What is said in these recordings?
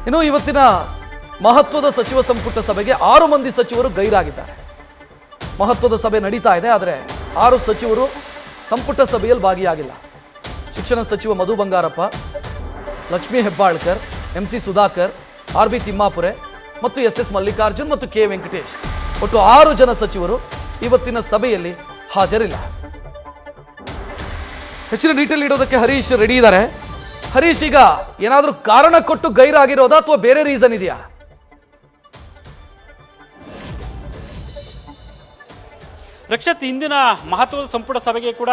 ಇನ್ನು ಇವತ್ತಿನ ಮಹತ್ವದ ಸಚಿವ ಸಂಪುಟ ಸಭೆಗೆ 6 ಮಂದಿ ಸಚಿವರು ಗೈರಾಗಿದ್ದಾರೆ. ಮಹತ್ವದ ಸಭೆ ನಡೀತಾ ಇದೆ, ಆದರೆ 6 ಸಚಿವರು ಸಂಪುಟ ಸಭೆಯಲ್ಲಿ ಭಾಗಿಯಾಗಿಲ್ಲ. ಶಿಕ್ಷಣ ಸಚಿವ ಮಧು ಬಂಗಾರಪ್ಪ, ಲಕ್ಷ್ಮೀ ಹೆಬ್ಬಾಳ್ಕರ್, ಎಂಸಿ ಸುಧಾಕರ್, ಆರ್.ಬಿ. ತಿಮ್ಮಾಪುರೆ ಮತ್ತು ಎಸ್.ಎಸ್. ಮಲ್ಲಿಕಾರ್ಜುನ್ ಮತ್ತು ಕೆ. ವೆಂಕಟೇಶ್ ಒಟ್ಟು 6 ಜನ ಸಚಿವರು ಇವತ್ತಿನ ಸಭೆಯಲ್ಲಿ ಹಾಜರಿಲ್ಲ. ಹೆಚ್ಚಿನ ಡೀಟೇಲ್ ನೀಡೋದಕ್ಕೆ ಹರೀಶ್ ರೆಡಿ ಇದ್ದಾರೆ. ಹರೀಶ್, ಈಗ ಏನಾದರೂ ಕಾರಣ ಕೊಟ್ಟು ಗೈರಾಗಿರೋದಾ ಅಥವಾ ಬೇರೆ ರೀಸನ್ ಇದೆಯಾ? ರಕ್ಷತ್, ಇಂದಿನ ಮಹತ್ವದ ಸಂಪುಟ ಸಭೆಗೆ ಕೂಡ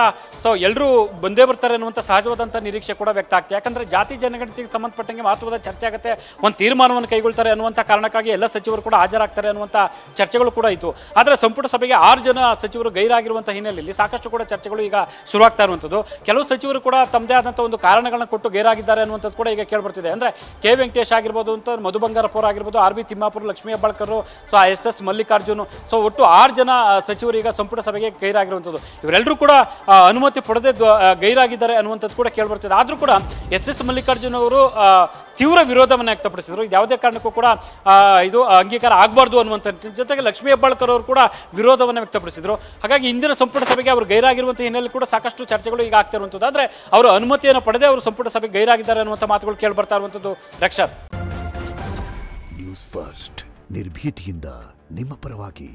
ಎಲ್ಲರೂ ಬಂದೇ ಬರ್ತಾರೆ ಅನ್ನುವಂಥ ಸಹಜವಾದಂಥ ನಿರೀಕ್ಷೆ ಕೂಡ ವ್ಯಕ್ತ ಆಗ್ತದೆ. ಯಾಕಂದರೆ ಜಾತಿ ಜನಗಣತಿಗೆ ಸಂಬಂಧಪಟ್ಟಂಗೆ ಮಹತ್ವದ ಚರ್ಚೆ ಆಗುತ್ತೆ, ಒಂದು ತೀರ್ಮಾನವನ್ನು ಕೈಗೊಳ್ತಾರೆ ಅನ್ನುವಂಥ ಕಾರಣಕ್ಕಾಗಿ ಎಲ್ಲ ಸಚಿವರು ಕೂಡ ಹಾಜರಾಗ್ತಾರೆ ಅನ್ನುವಂಥ ಚರ್ಚೆಗಳು ಕೂಡ ಇತ್ತು. ಆದರೆ ಸಂಪುಟ ಸಭೆಗೆ 6 ಜನ ಸಚಿವರು ಗೈರಾಗಿರುವಂಥ ಹಿನ್ನೆಲೆಯಲ್ಲಿ ಸಾಕಷ್ಟು ಕೂಡ ಚರ್ಚೆಗಳು ಈಗ ಶುರುವಾಗ್ತಾ ಇರುವಂಥದ್ದು. ಕೆಲವು ಸಚಿವರು ಕೂಡ ತಮ್ಮದೇ ಆದಂಥ ಒಂದು ಕಾರಣಗಳನ್ನ ಕೊಟ್ಟು ಗೈರಾಗಿದ್ದಾರೆ ಅನ್ನುವಂಥದ್ದು ಕೂಡ ಈಗ ಕೇಳಿಬರ್ತಿದೆ. ಅಂದರೆ ಕೆ. ವೆಂಕಟೇಶ್ ಆಗಿರ್ಬೋದು, ಅಂತ ಮಧು ಬಂಗಾರಪ್ಪ ಅವರು ಆಗಿರ್ಬೋದು, ಆರ್.ಬಿ. ತಿಮ್ಮಾಪುರ, ಲಕ್ಷ್ಮೀ ಹೆಬ್ಬಾಳ್ಕರ್, ಎಸ್.ಎಸ್. ಮಲ್ಲಿಕಾರ್ಜುನ್, ಒಟ್ಟು 6 ಜನ ಸಚಿವರು ಈಗ ಸಂಪುಟ ಸಭೆಗೆ ಗೈರಾಗಿರುವಂಥದ್ದು. ಇವರೆಲ್ಲರೂ ಕೂಡ ಅನುಮತಿ ಪಡೆದೇ ಗೈರಾಗಿದ್ದಾರೆ ಅನ್ನುವಂಥದ್ದು ಕೂಡ ಕೇಳಿಬರ್ತದೆ. ಆದರೂ ಕೂಡ ಎಸ್.ಎಸ್. ಮಲ್ಲಿಕಾರ್ಜುನ್ ಅವರು ತೀವ್ರ ವಿರೋಧವನ್ನು ವ್ಯಕ್ತಪಡಿಸಿದರು. ಇದು ಯಾವುದೇ ಕಾರಣಕ್ಕೂ ಕೂಡ ಇದು ಅಂಗೀಕಾರ ಆಗಬಾರ್ದು ಅನ್ನುವಂಥ ಜೊತೆಗೆ ಲಕ್ಷ್ಮೀ ಹೆಬ್ಬಾಳ್ಕರ್ ಅವರು ಕೂಡ ವಿರೋಧವನ್ನು ವ್ಯಕ್ತಪಡಿಸಿದರು. ಹಾಗಾಗಿ ಇಂದಿನ ಸಂಪುಟ ಸಭೆಗೆ ಅವರು ಗೈರಾಗಿರುವಂಥ ಹಿನ್ನೆಲೆಯಲ್ಲಿ ಕೂಡ ಸಾಕಷ್ಟು ಚರ್ಚೆಗಳು ಈಗ ಆಗ್ತಾ ಇರುವಂಥದ್ದು. ಆದರೆ ಅವರು ಅನುಮತಿಯನ್ನು ಪಡೆದೇ ಅವರು ಸಂಪುಟ ಸಭೆಗೆ ಗೈರಾಗಿದ್ದಾರೆ ಅನ್ನುವಂಥ ಮಾತುಗಳು ಕೇಳಿಬರ್ತಾ ಇರುವಂಥದ್ದು. ರಕ್ಷತ್, ನ್ಯೂಸ್ ಫಸ್ಟ್ ನಿರ್ಭೀತಿಯಿಂದ ನಿಮ್ಮ ಪರವಾಗಿ.